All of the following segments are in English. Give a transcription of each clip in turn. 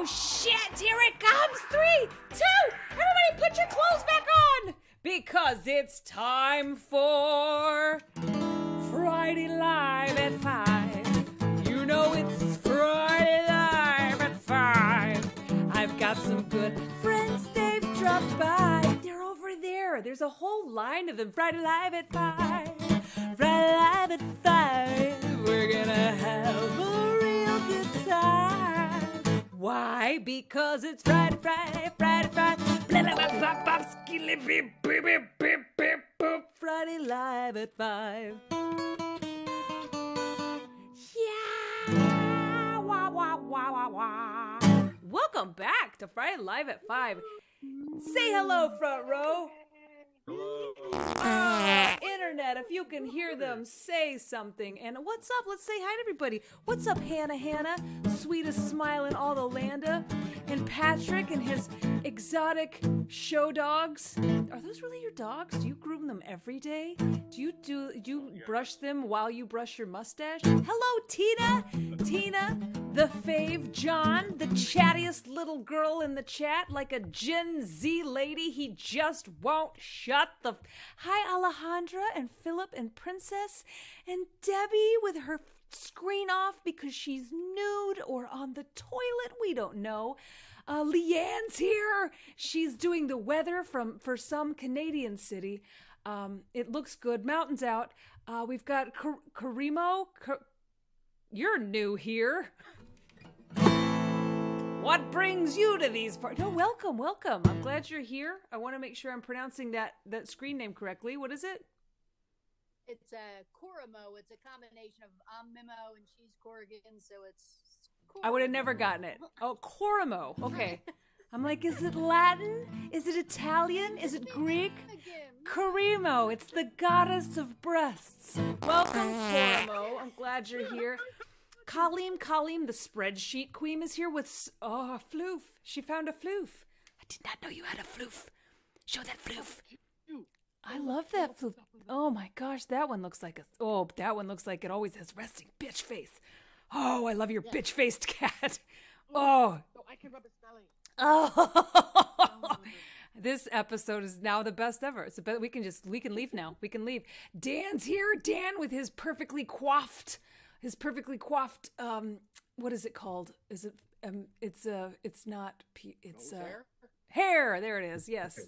shit, here it comes. 3, 2, everybody put your clothes back on. Because it's time for Friday Live at 5. You know it's Friday Live at 5. I've got some good friends, they've dropped by. They're over there. There's a whole line of them. Friday Live at 5. Friday Live at 5. We're gonna have a real good time. Why? Because it's Friday, Friday, Friday, Friday. Blah, blah, blah, blah, blah, skilly, beep, beep, beep, beep, beep, boop. Friday Live at 5. Yeah. Wah, wah, wah, wah, wah. Welcome back to Friday Live at 5. Say hello, front row. Hello. Internet, if you can hear them, say something. And what's up? Let's say hi to everybody. What's up, Hannah? Sweetest smile in all the landa. And Patrick and his exotic show dogs. Are those really your dogs? Do you groom them every day? Do you brush them while you brush your mustache? Hello, Tina, the fave, John, the chattiest little girl in the chat, like a Gen Z lady. He just won't shut the... Hi, Alejandra and Philip and Princess and Debbie with her screen off because she's nude or on the toilet. We don't know. Leanne's here. She's doing the weather for some Canadian city. It looks good. Mountains out. We've got Karimo. You're new here. What brings you to these parts? No, welcome. I'm glad you're here. I want to make sure I'm pronouncing that screen name correctly. What is it? It's a Corimo. It's a combination of I'm Mimo and she's Corrigan, so it's Corimo. I would have never gotten it. Oh, Corimo. Okay. I'm like, is it Latin? Is it Italian? Is it Greek? Karimo. It's the goddess of breasts. Welcome, Corimo. I'm glad you're here. Colleen, the spreadsheet queen, is here with a floof. She found a floof. I did not know you had a floof. Show that floof. I love that floof. Oh my gosh, that one looks like it always has resting bitch face. Oh, I love your bitch-faced cat. Oh. So I can rub his belly. Oh. This episode is now the best ever. So we can leave now. We can leave. Dan's here. Dan with his perfectly coiffed, what is it called? Is it, hair. There it is. Yes.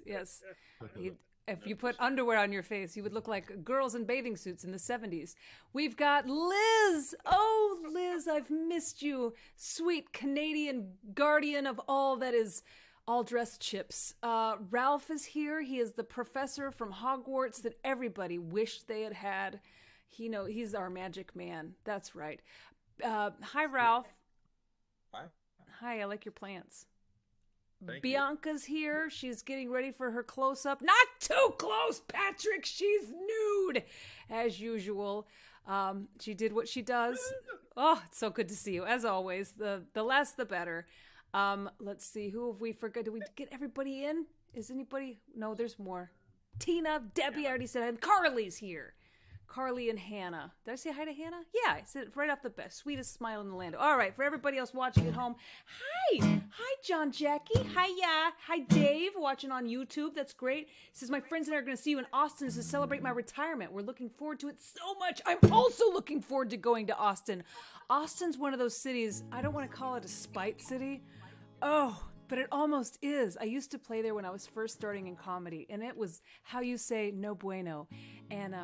If you put underwear on your face, you would look like girls in bathing suits in the 70s. We've got Liz. Oh, Liz, I've missed you. Sweet Canadian guardian of all that is all dressed chips. Ralph is here. He is the professor from Hogwarts that everybody wished they had had. He's our magic man. That's right. Hi, Ralph. Hi, I like your plants. Thank Bianca's here. She's getting ready for her close-up. Not too close, Patrick. She's nude, as usual. She did what she does. Oh, it's so good to see you, as always. The less, the better. Let's see. Who have we forgot? Did we get everybody in? Is anybody? No, there's more. Tina, Debbie, I already said, and Carly's here. Carly and Hannah. Did I say hi to Hannah? Yeah, I said it right off the bat. Sweetest smile in the land. All right, for everybody else watching at home, hi, John Jackie. Hi, Dave, watching on YouTube. That's great. He says, my friends and I are going to see you in Austin to celebrate my retirement. We're looking forward to it so much. I'm also looking forward to going to Austin. Austin's one of those cities, I don't want to call it a spite city. Oh, but it almost is. I used to play there when I was first starting in comedy, and it was how you say no bueno. And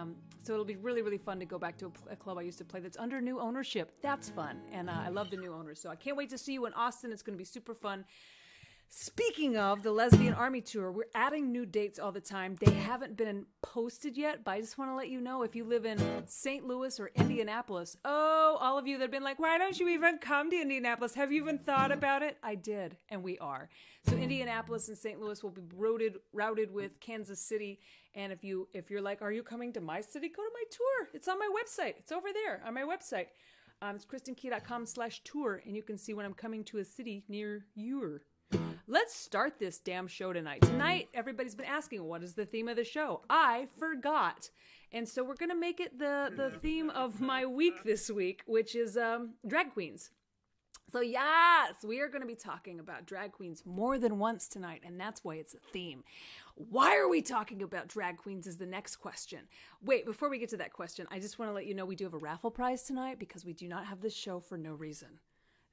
so it'll be really, really fun to go back to a club I used to play that's under new ownership. That's fun, and I love the new owners. So I can't wait to see you in Austin. It's going to be super fun. Speaking of the Lesbian Army Tour, we're adding new dates all the time. They haven't been posted yet, but I just want to let you know if you live in St. Louis or Indianapolis. Oh, all of you that have been like, why don't you even come to Indianapolis? Have you even thought about it? I did, and we are. So Indianapolis and St. Louis will be routed with Kansas City. And if you're like, are you coming to my city? Go to my tour. It's on my website. It's over there on my website. It's KristinKey.com/tour, and you can see when I'm coming to a city near you. Let's start this damn show tonight. Tonight, everybody's been asking, what is the theme of the show? I forgot. And so we're going to make it the theme of my week this week, which is drag queens. So yes, we are going to be talking about drag queens more than once tonight, and that's why it's a theme. Why are we talking about drag queens is the next question. Wait, before we get to that question, I just want to let you know we do have a raffle prize tonight because we do not have this show for no reason.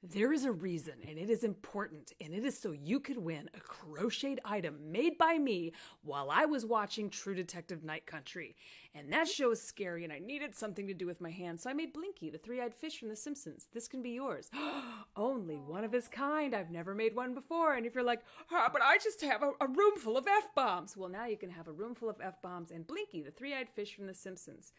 There is a reason, and it is important, and it is so you could win a crocheted item made by me while I was watching True Detective Night Country. And that show is scary, and I needed something to do with my hands, so I made Blinky, the three-eyed fish from The Simpsons. This can be yours. Only one of his kind. I've never made one before. And if you're like, but I just have a room full of F-bombs. Well, now you can have a room full of F-bombs and Blinky, the three-eyed fish from The Simpsons.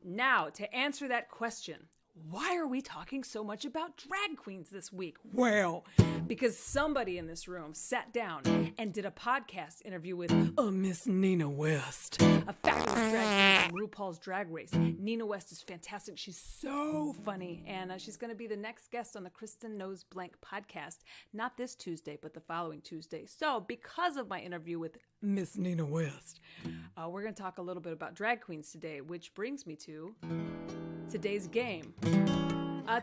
Now, to answer that question, why are we talking so much about drag queens this week? Well, because somebody in this room sat down and did a podcast interview with Miss Nina West, a fabulous drag queen from RuPaul's Drag Race. Nina West is fantastic. She's so funny, and she's going to be the next guest on the Kristin Knows Blank podcast, not this Tuesday, but the following Tuesday. So because of my interview with Miss Nina West, we're going to talk a little bit about drag queens today, which brings me to today's game.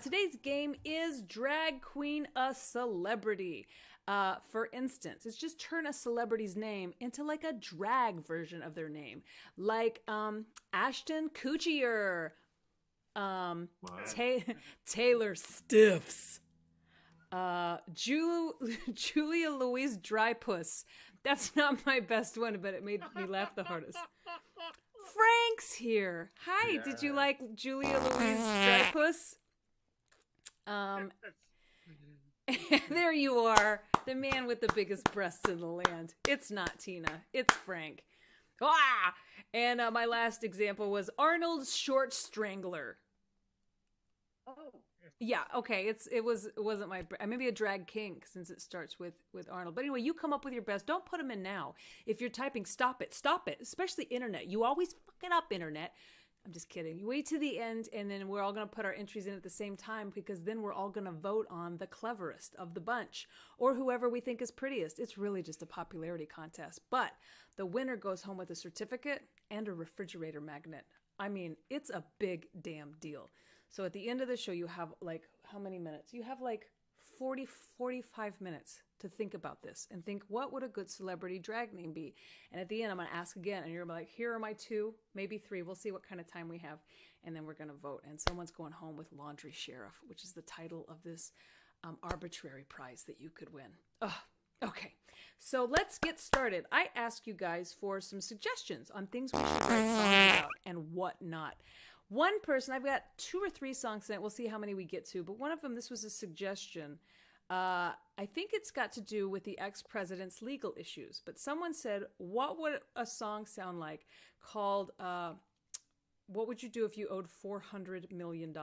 Today's game is Drag Queen a Celebrity. For instance, it's just turn a celebrity's name into like a drag version of their name. Like Ashton Kutcher, Taylor Stiffs, Julia Louise Drypuss. That's not my best one, but it made me laugh the hardest. Frank's here. Hi, yeah. Did you like Julia Louise Drypuss? There you are, the man with the biggest breasts in the land. It's not Tina, it's Frank. Ah! And my last example was Arnold's Short Strangler. Oh. Yeah, okay, it wasn't my, maybe a drag king since it starts with Arnold. But anyway, you come up with your best. Don't put them in now. If you're typing, stop it, especially internet. You always fuck it up, internet. I'm just kidding. You wait to the end, and then we're all going to put our entries in at the same time because then we're all going to vote on the cleverest of the bunch or whoever we think is prettiest. It's really just a popularity contest. But the winner goes home with a certificate and a refrigerator magnet. I mean, it's a big damn deal. So at the end of the show, you have like, how many minutes? You have like 45 minutes to think about this and think, what would a good celebrity drag name be? And at the end, I'm going to ask again, and you're like, here are my 2, maybe 3. We'll see what kind of time we have. And then we're going to vote. And someone's going home with Laundry Sheriff, which is the title of this arbitrary prize that you could win. Okay. So let's get started. I ask you guys for some suggestions on things we should write songs about and what not. One person, I've got 2 or 3 songs in it. We'll see how many we get to. But one of them, this was a suggestion. I think it's got to do with the ex-president's legal issues. But someone said, what would a song sound like called, what would you do if you owed $400 million?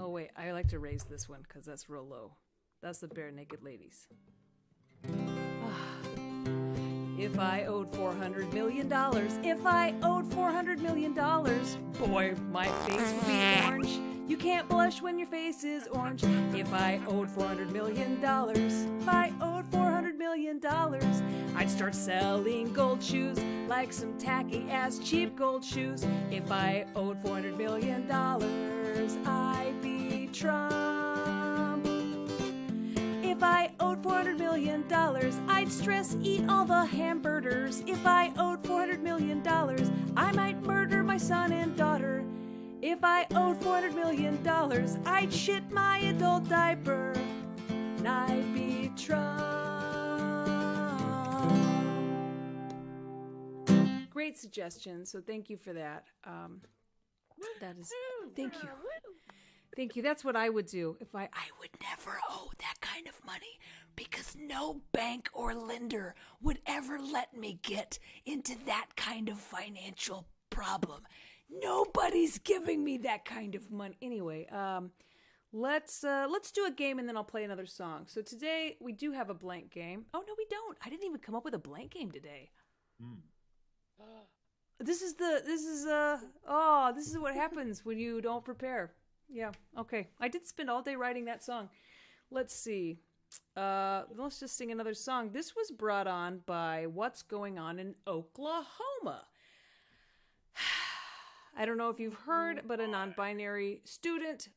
Oh, wait, I like to raise this one because that's real low. That's the Bare Naked Ladies. If I owed $400 million, if I owed $400 million, boy, my face would be orange. You can't blush when your face is orange. If I owed $400 million, if I owed $400 million, I'd start selling gold shoes like some tacky-ass cheap gold shoes. If I owed $400 million, I'd be Trump. If I owed $400 million, I'd stress eat all the hamburgers. If I owed $400 million, I might murder my son and daughter. If I owed $400 million, I'd shit my adult diaper. And I'd be Trump. Great suggestion, so thank you for that. Thank you. Thank you. That's what I would do if I would never owe that kind of money because no bank or lender would ever let me get into that kind of financial problem. Nobody's giving me that kind of money. Anyway, let's do a game and then I'll play another song. So today we do have a blank game. Oh no, we don't. I didn't even come up with a blank game today. This is what happens when you don't prepare. Yeah, okay. I did spend all day writing that song. Let's see. Let's just sing another song. This was brought on by What's Going On in Oklahoma. I don't know if you've heard, but a non-binary student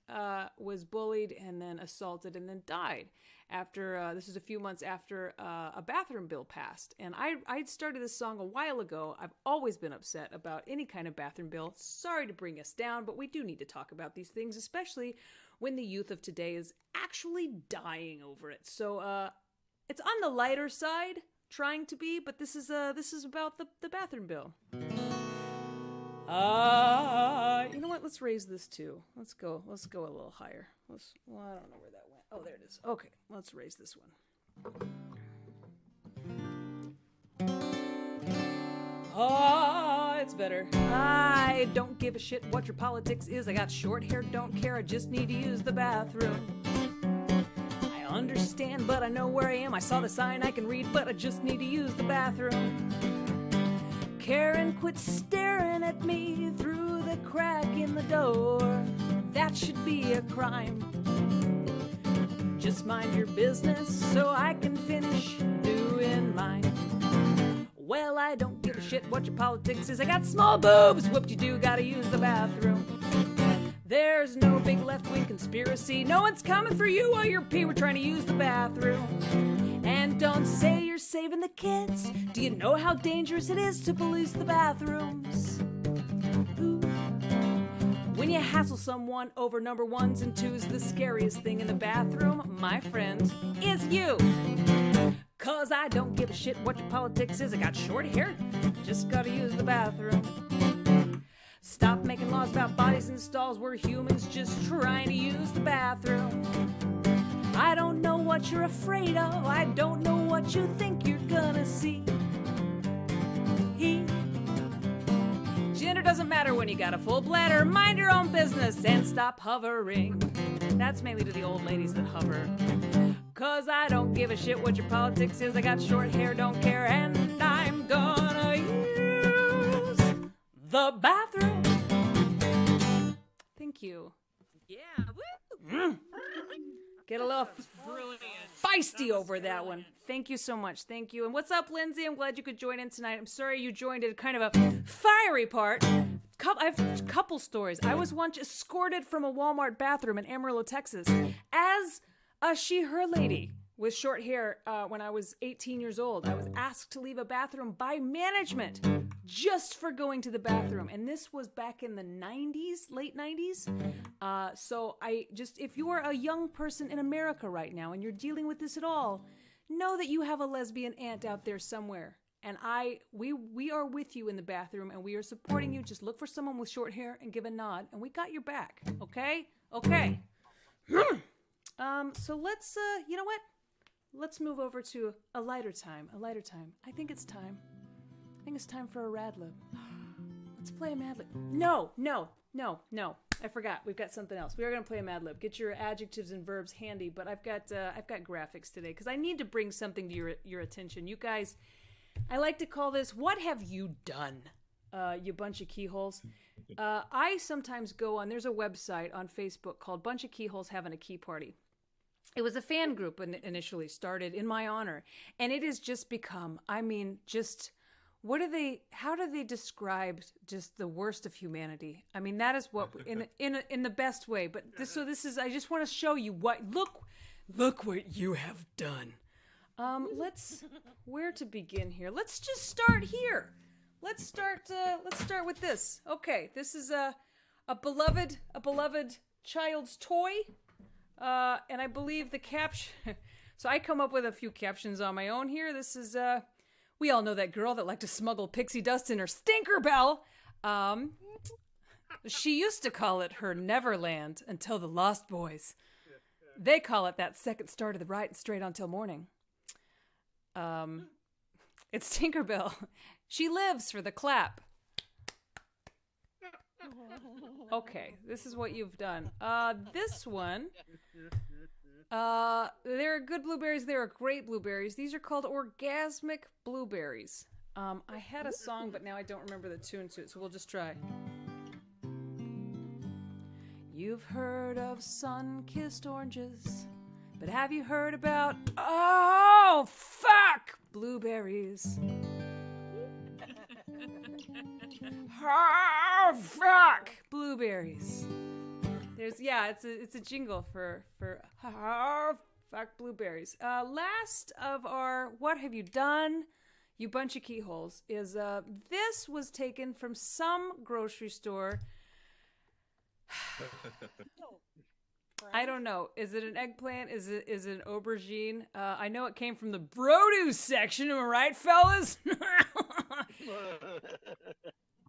was bullied and then assaulted and then died after, this is a few months after a bathroom bill passed. And I started this song a while ago. I've always been upset about any kind of bathroom bill. Sorry to bring us down, but we do need to talk about these things, especially when the youth of today is actually dying over it. So it's on the lighter side, trying to be, but this is about the bathroom bill. You know what? Let's raise this too. Let's go a little higher. I don't know where that went. Oh, there it is. Okay, let's raise this one. It's better. I don't give a shit what your politics is. I got short hair, don't care. I just need to use the bathroom. I understand, but I know where I am. I saw the sign, I can read, but I just need to use the bathroom. Karen, quit staring at me through the crack in the door. That should be a crime. Just mind your business so I can finish doing mine. Well, I don't give a shit what your politics is. I got small boobs, whoop-de-doo, gotta use the bathroom. There's no big left-wing conspiracy. No one's coming for you while you're pee. We're trying to use the bathroom. And don't say you're saving the kids. Do you know how dangerous it is to police the bathrooms? Ooh. When you hassle someone over number ones and twos, the scariest thing in the bathroom, my friend, is you. 'Cause I don't give a shit what your politics is. I got short hair, just gotta use the bathroom. Stop making laws about bodies in stalls. We're humans just trying to use the bathroom. I don't know what you're afraid of. I don't know what you think you're gonna see. Gender doesn't matter when you got a full bladder. Mind your own business and stop hovering. That's mainly to the old ladies that hover. 'Cause I don't give a shit what your politics is. I got short hair, don't care, and I'm gonna use the bathroom. Thank you. Yeah. Woo! Get a little feisty over that one. Thank you so much. Thank you. And what's up, Lindsay? I'm glad you could join in tonight. I'm sorry you joined at kind of a fiery part. I have a couple stories. I was once escorted from a Walmart bathroom in Amarillo, Texas, as a she/her lady with short hair when I was 18 years old. I was asked to leave a bathroom by management just for going to the bathroom. And this was back in the 90s, late 90s. So if you're a young person in America right now and you're dealing with this at all, know that you have a lesbian aunt out there somewhere. And we are with you in the bathroom and we are supporting you. Just look for someone with short hair and give a nod and we got your back. Okay? Okay. So let's, you know what? Let's move over to a lighter time. I think it's time for a rad lib. Let's play a mad lib. No. I forgot. We've got something else. We are going to play a mad lib. Get your adjectives and verbs handy, but I've got graphics today because I need to bring something to your attention. You guys, I like to call this, what have you done? You bunch of keyholes. I sometimes go on, there's a website on Facebook called Bunch of Keyholes Having a Key Party. It was a fan group initially started in my honor, and it has just become, how do they describe just the worst of humanity? I mean, that is what, in the best way, but this is, I just want to show you look what you have done. Where to begin here? Let's just start here. Let's start with this. Okay, this is a beloved child's toy. And I believe the caption, so I come up with a few captions on my own here. This is, we all know that girl that liked to smuggle pixie dust in her stinker bell. She used to call it her Neverland until the Lost Boys. They call it that second star to the right and straight on till morning. It's Tinkerbell. She lives for the clap. Okay, this is what you've done. This one, there are good blueberries, there are great blueberries. These are called orgasmic blueberries. I had a song, but now I don't remember the tune to it, so we'll just try. You've heard of sun-kissed oranges, but have you heard about, blueberries? Fuck blueberries. It's a jingle for fuck blueberries. Last of our what have you done, you bunch of keyholes, is this was taken from some grocery store. I don't know. Is it an eggplant? Is it an aubergine? I know it came from the produce section. Am I right, fellas?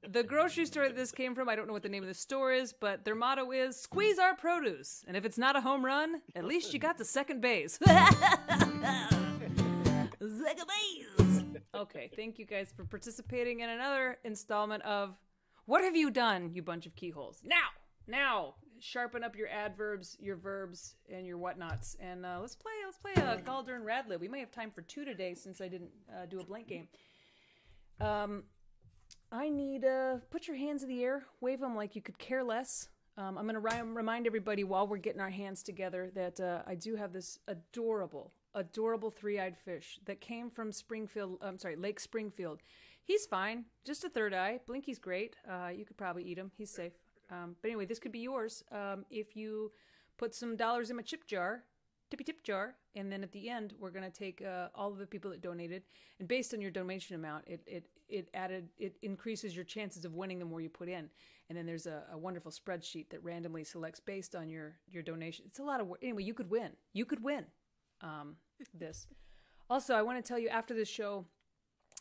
The grocery store that this came from, I don't know what the name of the store is, but their motto is, squeeze our produce. And if it's not a home run, at least you got to second base. Second base. Okay, thank you guys for participating in another installment of What Have You Done, You Bunch of Keyholes. Now, sharpen up your adverbs, your verbs, and your whatnots. And let's play Galder and Radlib. We may have time for 2 today since I didn't do a blank game. I need, put your hands in the air, wave them like you could care less. I'm going to remind everybody while we're getting our hands together that I do have this adorable three-eyed fish that came from Lake Springfield. He's fine, just a third eye. Blinky's great. You could probably eat him. He's safe. But anyway, this could be yours if you put some dollars in my tippy tip jar, and then at the end we're going to take all of the people that donated, and based on your donation amount, it increases your chances of winning the more you put in. And then there's a wonderful spreadsheet that randomly selects based on your donation. It's a lot of work. Anyway, you could win this. Also, I want to tell you, after this show,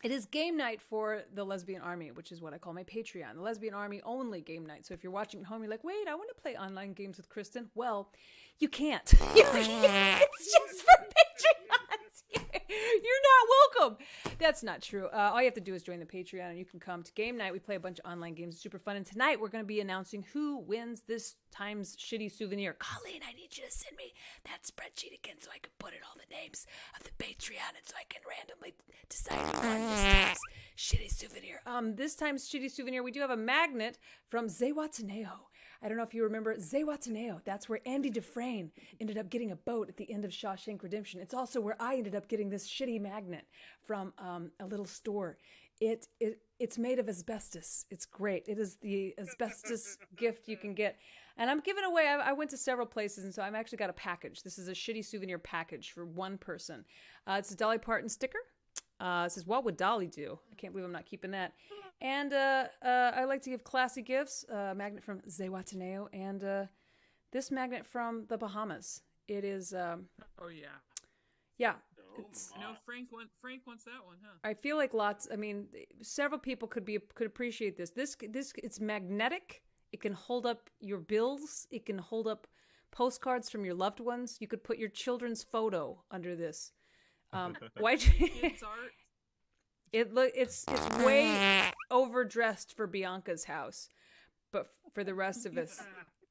it is game night for the Lesbian Army, which is what I call my Patreon. The Lesbian Army only game night. So if you're watching at home, you're like, wait, I want to play online games with Kristin. Well, you can't. It's just for Patreons. You're not welcome. That's not true. All you have to do is join the Patreon, and you can come to game night. We play a bunch of online games. It's super fun. And tonight, we're going to be announcing who wins this time's shitty souvenir. Colleen, I need you to send me that spreadsheet again so I can put in all the names of the Patreon, and so I can randomly decide who won this time's shitty souvenir. This time's shitty souvenir, we do have a magnet from Zihuatanejo. I don't know if you remember Zihuatanejo. That's where Andy Dufresne ended up getting a boat at the end of Shawshank Redemption. It's also where I ended up getting this shitty magnet from a little store. It's made of asbestos. It's great. It is the asbestos gift you can get. And I'm giving away, I went to several places, and so I've actually got a package. This is a shitty souvenir package for one person. It's a Dolly Parton sticker. It says, what would Dolly do? I can't believe I'm not keeping that. And I like to give classy gifts. A magnet from Zihuatanejo, and this magnet from the Bahamas. It is... oh, yeah. Yeah. Frank wants that one, huh? I feel like several people could appreciate this. This it's magnetic. It can hold up your bills. It can hold up postcards from your loved ones. You could put your children's photo under this. Why? Kids art. It's way overdressed for Bianca's house, but for the rest of us,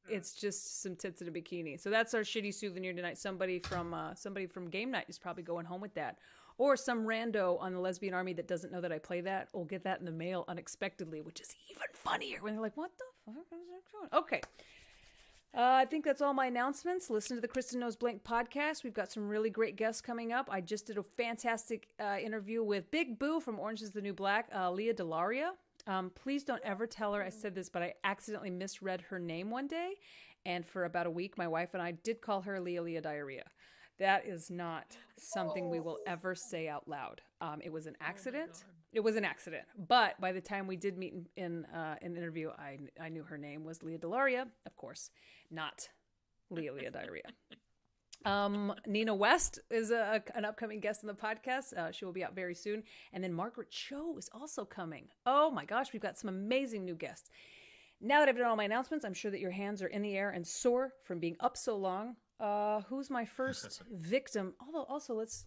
it's just some tits in a bikini. So that's our shitty souvenir tonight. Somebody from game night is probably going home with that, or some rando on the Lesbian Army that doesn't know that I play that will get that in the mail unexpectedly, which is even funnier when they're like, "What the fuck is that going?" Okay. I think that's all my announcements. Listen to the Kristin Knows Blank podcast. We've got some really great guests coming up. I just did a fantastic interview with Big Boo from Orange is the New Black, Leah Delaria. Please don't ever tell her I said this, but I accidentally misread her name one day. And for about a week, my wife and I did call her Leah Diarrhea. That is not something we will ever say out loud. It was an accident. It was an accident. But by the time we did meet in an interview, I knew her name was Leah Delaria, of course, not Leah Diarrhea. Nina West is an upcoming guest on the podcast. She will be out very soon. And then Margaret Cho is also coming. Oh my gosh, we've got some amazing new guests. Now that I've done all my announcements, I'm sure that your hands are in the air and sore from being up so long. Who's my first victim? Although also who's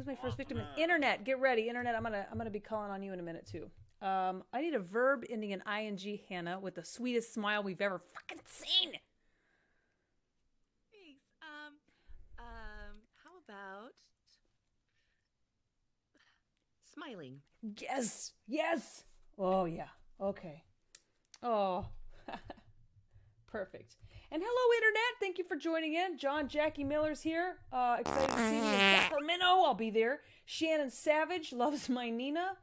my first victim? Internet, get ready. Internet, I'm gonna be calling on you in a minute too. I need a verb ending in ing, Hannah, with the sweetest smile we've ever fucking seen. Thanks. How about smiling? Yes. Oh yeah. Okay. Oh. Perfect. And hello, Internet. Thank you for joining in. John Jackie Miller's here. Excited to see me in Sacramento. I'll be there. Shannon Savage loves my Nina.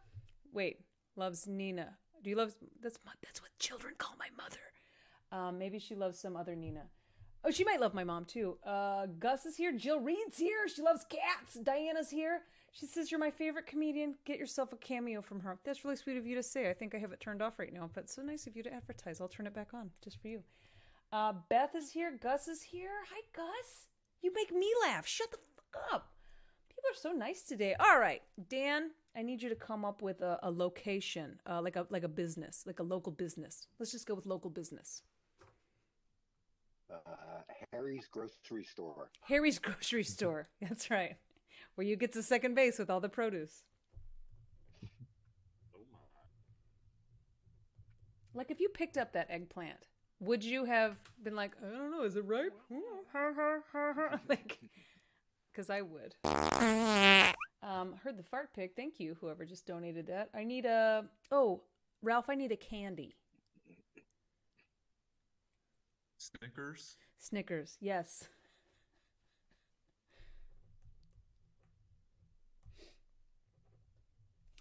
Wait, loves Nina. Do you love? That's what children call my mother. Maybe she loves some other Nina. Oh, she might love my mom too. Gus is here. Jill Reed's here. She loves cats. Diana's here. She says you're my favorite comedian. Get yourself a cameo from her. That's really sweet of you to say. I think I have it turned off right now, but it's so nice of you to advertise. I'll turn it back on just for you. Beth is here. Gus is here. Hi, Gus. You make me laugh. Shut the fuck up. People are so nice today. All right, Dan, I need you to come up with a location, like a business, like a local business. Let's just go with local business. Harry's grocery store. Harry's grocery store. That's right. Where you get to second base with all the produce. Oh my. Like if you picked up that eggplant, would you have been like, I don't know, is it ripe? Like, because I would. Heard the fart pic. Thank you, whoever just donated that. I need Ralph, I need a candy. Snickers. Snickers, yes.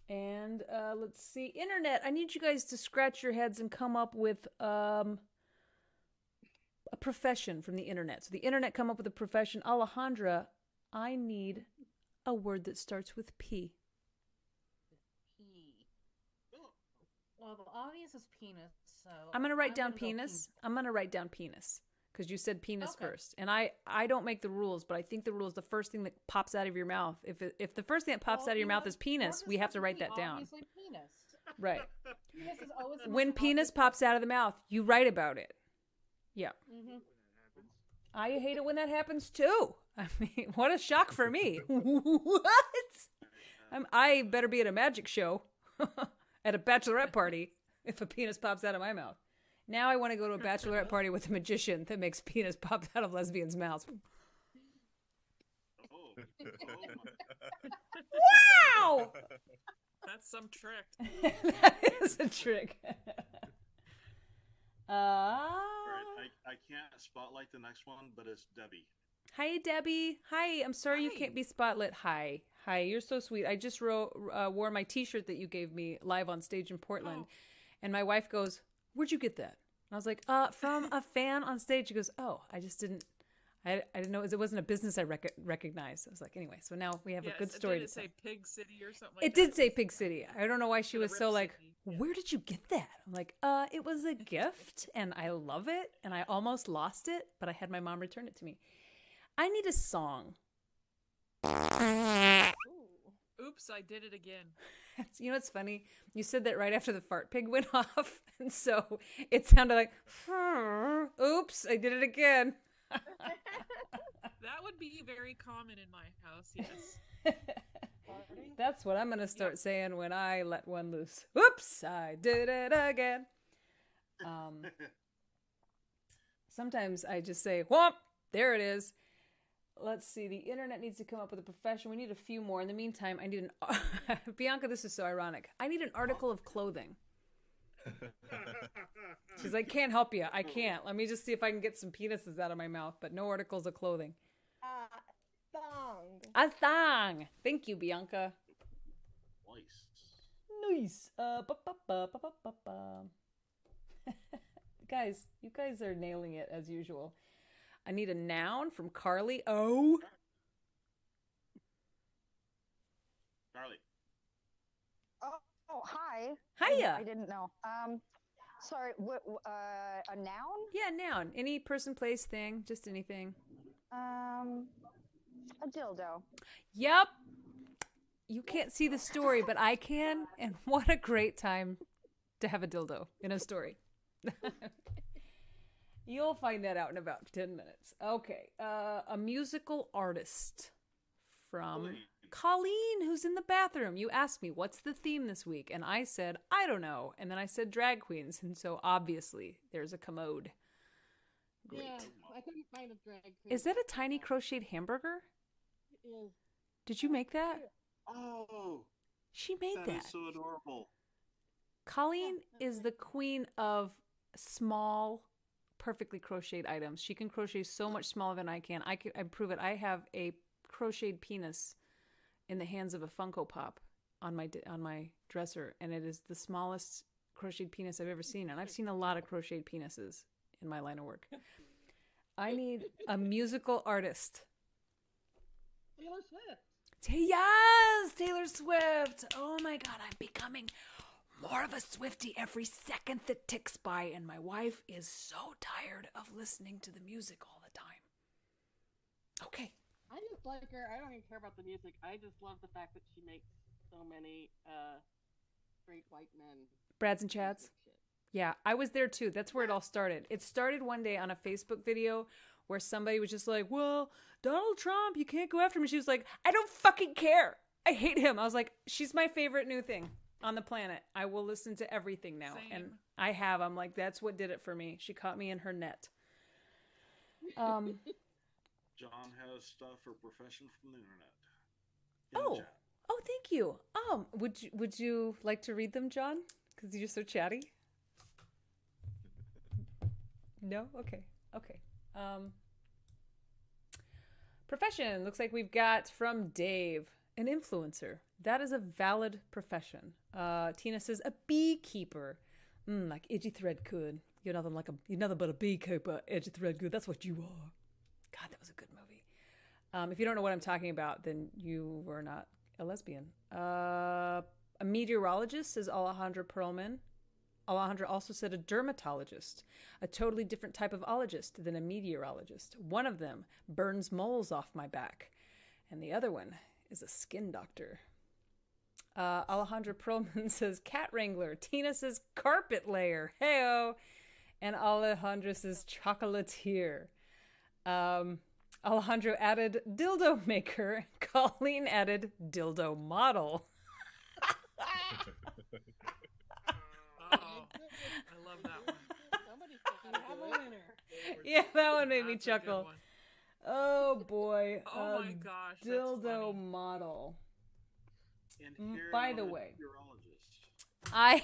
And let's see. Internet, I need you guys to scratch your heads and come up with a profession from the internet. So the internet come up with a profession. Alejandra, I need a word that starts with P. P. Well, the obvious is penis, so... I'm going to write down gonna go penis. I'm going to write down penis. Because you said penis first. And I don't make the rules, but I think the rule is the first thing that pops out of your mouth. If the first thing that pops out of your mouth is penis, we have to write that down. Obviously penis. Right. Penis is always the When most penis obvious pops out of the mouth, you write about it. Yeah. Mhm. I hate it when that happens too. I mean, what a shock for me. What? I better be at a magic show at a bachelorette party if a penis pops out of my mouth. Now I want to go to a bachelorette party with a magician that makes penis pop out of lesbians' mouths. Wow! That's some trick. That is a trick. I can't spotlight the next one, but it's Debbie. Hi, Debbie. Hi. I'm sorry you can't be spotlit. Hi. You're so sweet. I just wore my T-shirt that you gave me live on stage in Portland, and my wife goes, "Where'd you get that?" And I was like, "From a fan on stage." She goes, "Oh, I just didn't. I didn't know it wasn't a business I recognized." I was like, "Anyway, so now we have a good story." Did it say Pig City or something like It that? did say Pig City. I don't know why she was so like, "Where did you get that?" I'm like, it was a gift, and I love it, and I almost lost it, but I had my mom return it to me. I need a song. Oops, I did it again. You know what's funny? You said that right after the fart pig went off, and so it sounded like, oops, I did it again. That would be very common in my house, yes. That's what I'm going to start saying when I let one loose. Oops, I did it again. Sometimes I just say, whoop, there it is. Let's see. The internet needs to come up with a profession. We need a few more. In the meantime, I need Bianca, this is so ironic. I need an article of clothing. She's like, can't help you. I can't. Let me just see if I can get some penises out of my mouth, but no articles of clothing. Thong. A thong. Thank you, Bianca. Nice. Guys, you guys are nailing it as usual. I need a noun from Carly. Oh. Carly. Oh, hi. Hiya. I didn't know. Sorry, a noun? Yeah, noun. Any person, place, thing, just anything. A dildo. Yep. You can't see the story, but I can. And what a great time to have a dildo in a story. You'll find that out in about 10 minutes. Okay. A musical artist from Colleen, who's in the bathroom. You asked me, what's the theme this week? And I said, I don't know. And then I said drag queens. And so obviously there's a commode. Great. Yeah, I couldn't find a drag queen. Is that a tiny crocheted hamburger? It is. Did you make that? Oh. She made that. That is so adorable. Colleen is the queen of small, perfectly crocheted items. She can crochet so much smaller than I can. I prove it. I have a crocheted penis in the hands of a Funko Pop on my dresser, and it is the smallest crocheted penis I've ever seen, and I've seen a lot of crocheted penises in my line of work. I need a musical artist. Taylor Swift. Yes, Taylor Swift. Oh my God, I'm becoming more of a Swiftie every second that ticks by, and my wife is so tired of listening to the music all the time. Okay. I just like her. I don't even care about the music. I just love the fact that she makes so many straight white men. Brads and Chads. Yeah, I was there too. That's where it all started. It started one day on a Facebook video where somebody was just like, well, Donald Trump, you can't go after him. And she was like, I don't fucking care. I hate him. I was like, she's my favorite new thing on the planet. I will listen to everything now. Same. And I have. I'm like, that's what did it for me. She caught me in her net. John has stuff for profession from the internet. In the Oh, chat. oh, thank you. Would you like to read them, John? Because you're so chatty. No? Okay. Profession. Looks like we've got from Dave, an influencer. That is a valid profession. Tina says a beekeeper. Like Edgy Threadgood. You're nothing but a beekeeper, Edgy Threadgood. That's what you are. God, that was a good movie. If you don't know what I'm talking about, then you were not a lesbian. A meteorologist is Alejandra Perlman. Alejandra also said a dermatologist, a totally different type of ologist than a meteorologist. One of them burns moles off my back, and the other one is a skin doctor. Alejandra Perlman says cat wrangler. Tina says carpet layer. Heyo. And Alejandra says chocolatier. Alejandro added dildo maker. Colleen added dildo model. Oh, I love that one. Somebody's gonna have a winner. Yeah, that one made me That's a good chuckle. one. Oh boy. Oh my gosh, that's Dildo funny. model. And here By on the a way, urologist. I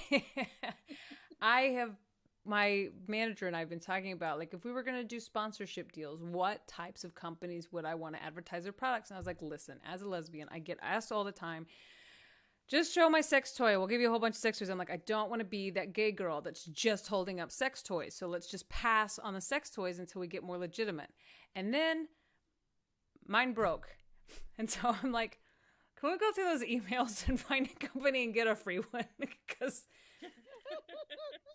have, my manager and I have been talking about, like, if we were going to do sponsorship deals, what types of companies would I want to advertise their products? And I was like, listen, as a lesbian, I get asked all the time, just show my sex toy. We'll give you a whole bunch of sex toys. I'm like, I don't want to be that gay girl that's just holding up sex toys. So let's just pass on the sex toys until we get more legitimate. And then mine broke. And so I'm like, can we go through those emails and find a company and get a free one? Because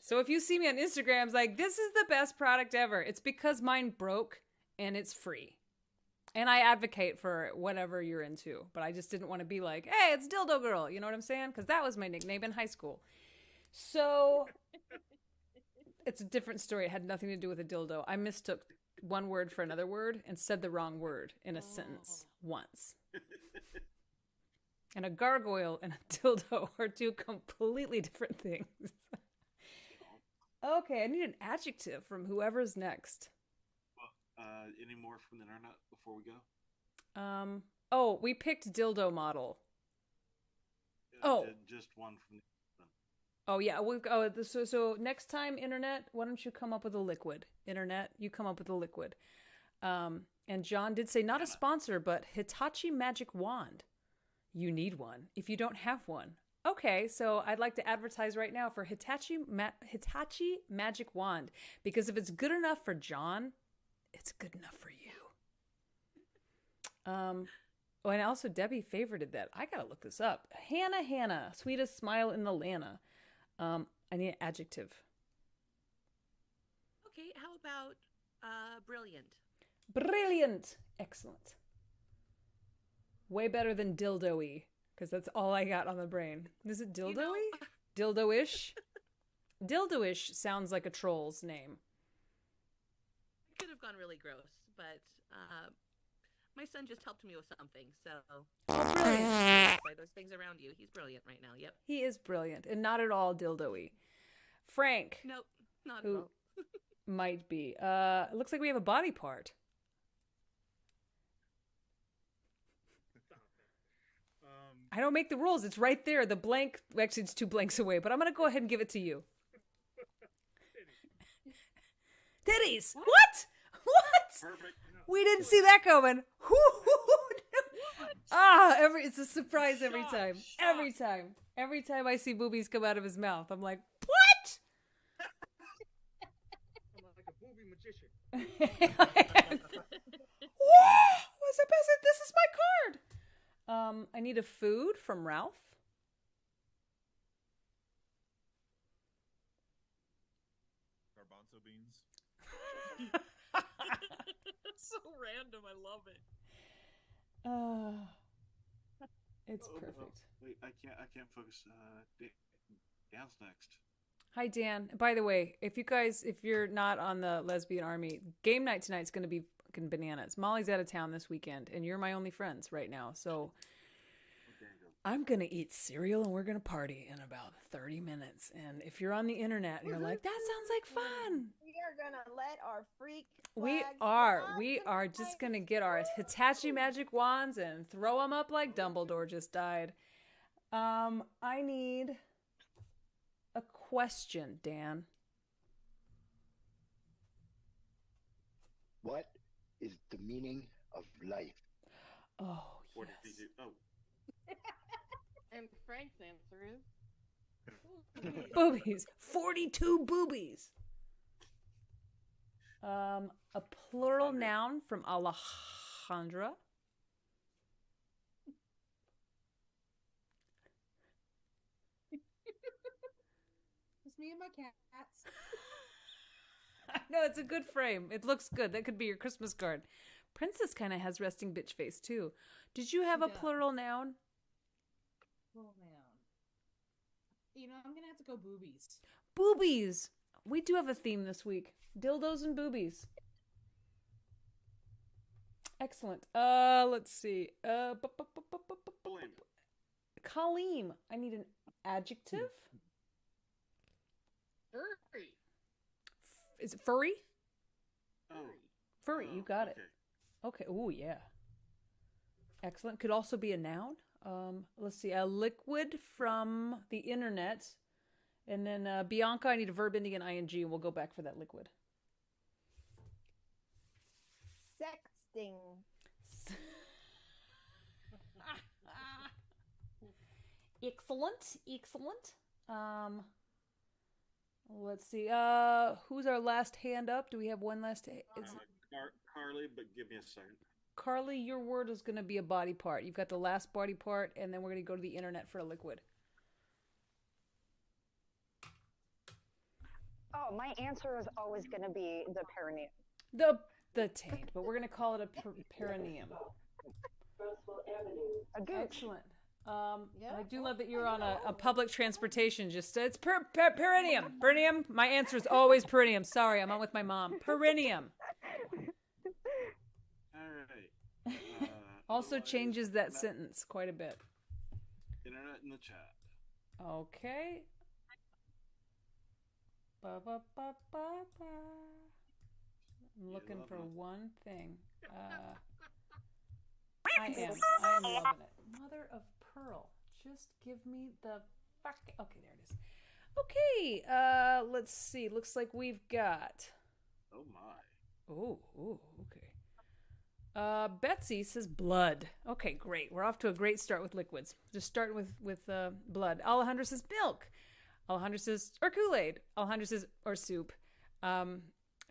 so if you see me on Instagram, it's like, this is the best product ever. It's because mine broke and it's free. And I advocate for whatever you're into. But I just didn't want to be like, hey, it's Dildo Girl. You know what I'm saying? Because that was my nickname in high school. So it's a different story. It had nothing to do with a dildo. I mistook one word for another word and said the wrong word in a sentence once. And a gargoyle and a dildo are two completely different things. Okay, I need an adjective from whoever's next. Any more from the internet before we go? Oh, we picked dildo model. Oh. Just one from the internet. Oh, yeah. So next time, internet, why don't you come up with a liquid? Internet, you come up with a liquid. And John did say, not a sponsor, but Hitachi Magic Wand. You need one if you don't have one. Okay, so I'd like to advertise right now for Hitachi Magic Wand, because if it's good enough for John, it's good enough for you. Oh, and also Debbie favorited that. I gotta look this up. Hannah, sweetest smile in the Lana. I need an adjective. Okay, how about brilliant? Brilliant. Excellent. Way better than dildo-y, because that's all I got on the brain. Is it dildo-y? Dildo-ish? Dildo-ish sounds like a troll's name. It could have gone really gross, but my son just helped me with something, so... Oh, brilliant. By those things around you. He's brilliant right now, yep. He is brilliant, and not at all dildo-y. Frank. Nope, not at Who all. might be. It looks like we have a body part. I don't make the rules. It's right there. The blank, actually it's 2 blanks away, but I'm going to go ahead and give it to you. Titties. What? Perfect. We didn't see that coming. It's a surprise every time. Every time I see boobies come out of his mouth, I'm like, what? What's the best? This is my card. I need a food from Ralph. Garbanzo beans. So random. I love it. It's Oh, perfect. wait, I can't focus. Dan's next. Hi, Dan. By the way, if you're not on the Lesbian Army, game night tonight's going to be fucking bananas. Molly's out of town this weekend, and you're my only friends right now. So I'm going to eat cereal, and we're going to party in about 30 minutes. And if you're on the internet and you're like, that sounds like fun. We are gonna let our freak. We flags are. fly We are tonight. just going to get our Hitachi magic wands and throw them up like Dumbledore just died. I need a question, Dan. What is the meaning of life? Oh, What did he yes. do? Oh, And Frank's answer is Boobies. 42 boobies. A plural noun from Alejandra. It's me and my cats. No, it's a good frame. It looks good. That could be your Christmas card. Princess kind of has resting bitch face too. Did you have She a does. plural noun? Oh man. You know, I'm gonna have to go boobies. Boobies. We do have a theme this week. Dildos and boobies. Excellent. Let's see. Colleen. I need an adjective. furry. Is it furry? oh, Furry. You got it. Okay. Oh, yeah. Excellent. Could also be a noun. Let's see. A liquid from the internet. And then Bianca, I need a verb ending in ing, and we'll go back for that liquid. Sexting. Excellent. Excellent. Let's see. Who's our last hand up? Do we have one last? Carly, but give me a second. Carly, your word is going to be a body part. You've got the last body part, and then we're going to go to the internet for a liquid. Oh, my answer is always going to be the perineum. The taint, but we're going to call it a perineum. A gooch. Excellent. I do love that you're on a public transportation. Just it's perineum. Perineum. My answer is always perineum. Sorry, I'm on with my mom. Perineum. All right. Also otherwise, changes that internet- sentence quite a bit. Internet in the chat. Okay. Ba-ba-ba-ba-ba. I'm looking for one thing. I am loving it. Mother of pearl. Just give me the fuck. Okay, there it is. Okay, let's see. Looks like we've got. Oh my. Oh, okay. Betsy says blood. Okay, great. We're off to a great start with liquids. Just starting with blood. Alejandro says milk. Alejandro says or Kool-Aid. Alejandro says or soup.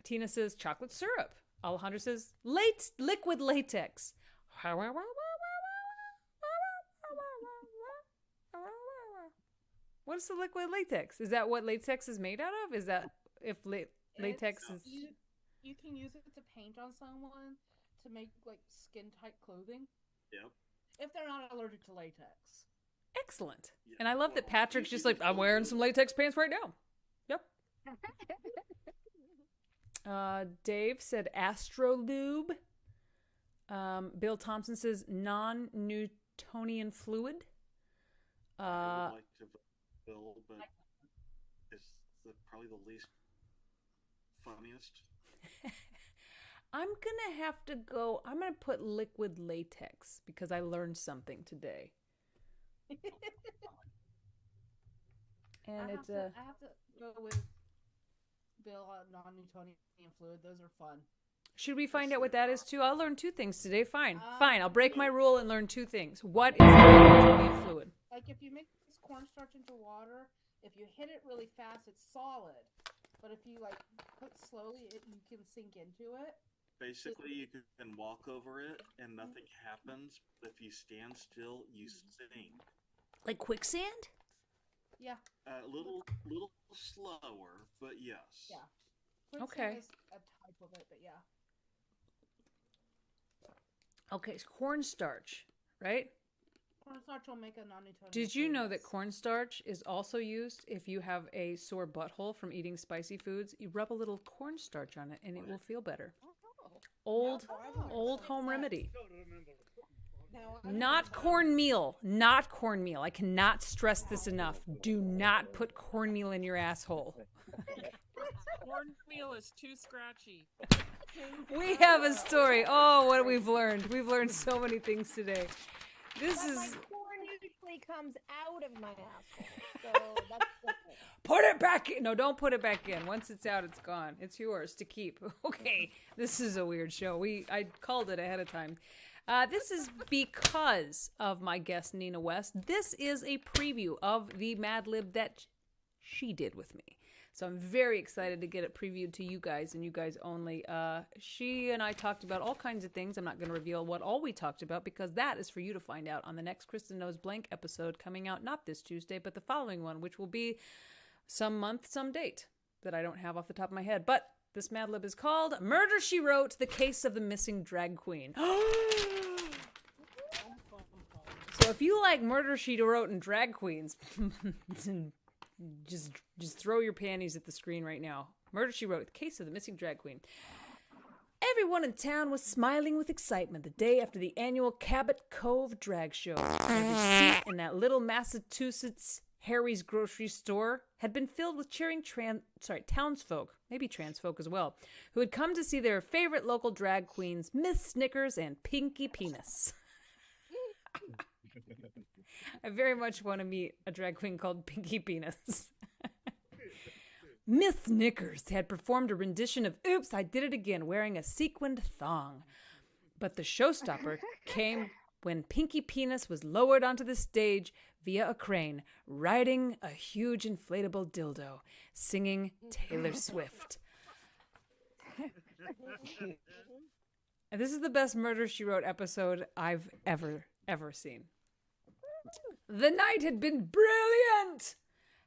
Tina says chocolate syrup. Alejandro says liquid latex. What is the liquid latex? Is that what latex is made out of? Is that if latex is... You can use it to paint on someone to make like skin tight clothing. Yep. If they're not allergic to latex. Excellent. And I love that Patrick's just like, I'm wearing some latex pants right now. Yep. Dave said Astrolube. Bill Thompson says non-Newtonian fluid. I would like to vote Bill, but it's probably the least funniest. I'm going to have to go. I'm going to put liquid latex because I learned something today. And I have to go with Bill on non-Newtonian fluid. Those are fun. Should we find out what that is too? I'll learn two things today. Fine. I'll break my rule and learn two things. What is non-Newtonian fluid? Like if you mix cornstarch into water, if you hit it really fast, it's solid. but if you like put slowly, you can sink into it. Basically, you can walk over it and nothing happens. But if you stand still, you sink. Like quicksand? Yeah. A little slower, but yes. Yeah. Quicksand Okay. is a type of it, but yeah. Okay, it's cornstarch, right? Cornstarch will make a non-Newtonian. Did you fluid, know yes. that cornstarch is also used if you have a sore butthole from eating spicy foods? You rub a little cornstarch on it and it will feel better. Old home remedy. Not cornmeal. Not cornmeal. I cannot stress this enough. Do not put cornmeal in your asshole. Cornmeal is too scratchy. We have a story. Oh, what we've learned. We've learned so many things today. This But is... my corn usually comes out of my asshole, so that's the thing. Put it back in. No, don't put it back in. Once it's out, it's gone. It's yours to keep. Okay, this is a weird show. I called it ahead of time. This is because of my guest, Nina West. This is a preview of the Mad Lib that she did with me. So I'm very excited to get it previewed to you guys and you guys only. She and I talked about all kinds of things. I'm not going to reveal what all we talked about because that is for you to find out on the next Kristin Knows Blank episode coming out not this Tuesday, but the following one, which will be some month, some date that I don't have off the top of my head. But this Mad Lib is called Murder, She Wrote, The Case of the Missing Drag Queen. So if you like Murder, She Wrote, and drag queens, just throw your panties at the screen right now. Murder, She Wrote, The Case of the Missing Drag Queen. Everyone in town was smiling with excitement the day after the annual Cabot Cove drag show. Every seat in that little Massachusetts Harry's grocery store had been filled with cheering townsfolk, maybe transfolk as well, who had come to see their favorite local drag queens, Miss Snickers and Pinky Penis. I very much want to meet a drag queen called Pinky Penis. Miss Snickers had performed a rendition of Oops, I Did It Again wearing a sequined thong. But the showstopper came when Pinky Penis was lowered onto the stage via a crane, riding a huge inflatable dildo, singing Taylor Swift. And this is the best Murder, She Wrote episode I've ever seen. The night had been brilliant!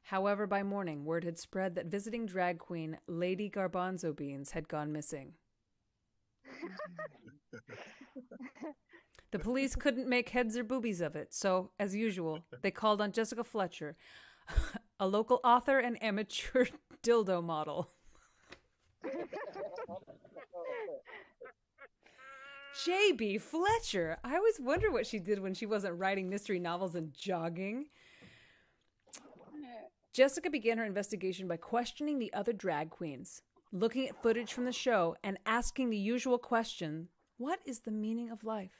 However, by morning, word had spread that visiting drag queen Lady Garbanzo Beans had gone missing. The police couldn't make heads or boobies of it, so, as usual, they called on Jessica Fletcher, a local author and amateur dildo model. J.B. Fletcher. I always wonder what she did when she wasn't writing mystery novels and jogging. Jessica began her investigation by questioning the other drag queens, looking at footage from the show, and asking the usual question, what is the meaning of life?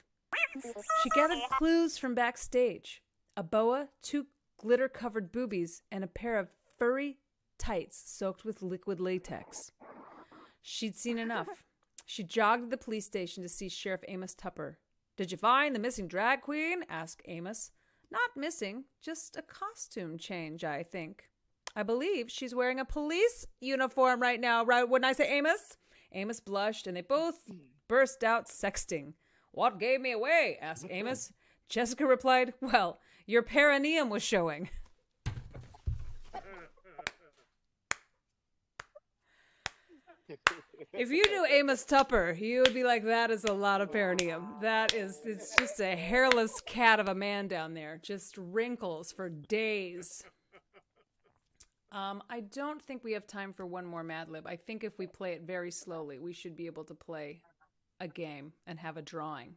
She gathered clues from backstage. A boa, 2 glitter-covered boobies, and a pair of furry tights soaked with liquid latex. She'd seen enough. She jogged to the police station to see Sheriff Amos Tupper. Did you find the missing drag queen? Asked Amos. Not missing, just a costume change, I think. I believe she's wearing a police uniform right now, right? Wouldn't I say, Amos? Amos blushed, and they both burst out sexting. What gave me away? Asked Amos. Jessica replied, well, your perineum was showing. If you knew Amos Tupper, you would be like, that is a lot of perineum. It's just a hairless cat of a man down there. Just wrinkles for days. I don't think we have time for one more Mad Lib. I think if we play it very slowly, we should be able to play a game and have a drawing.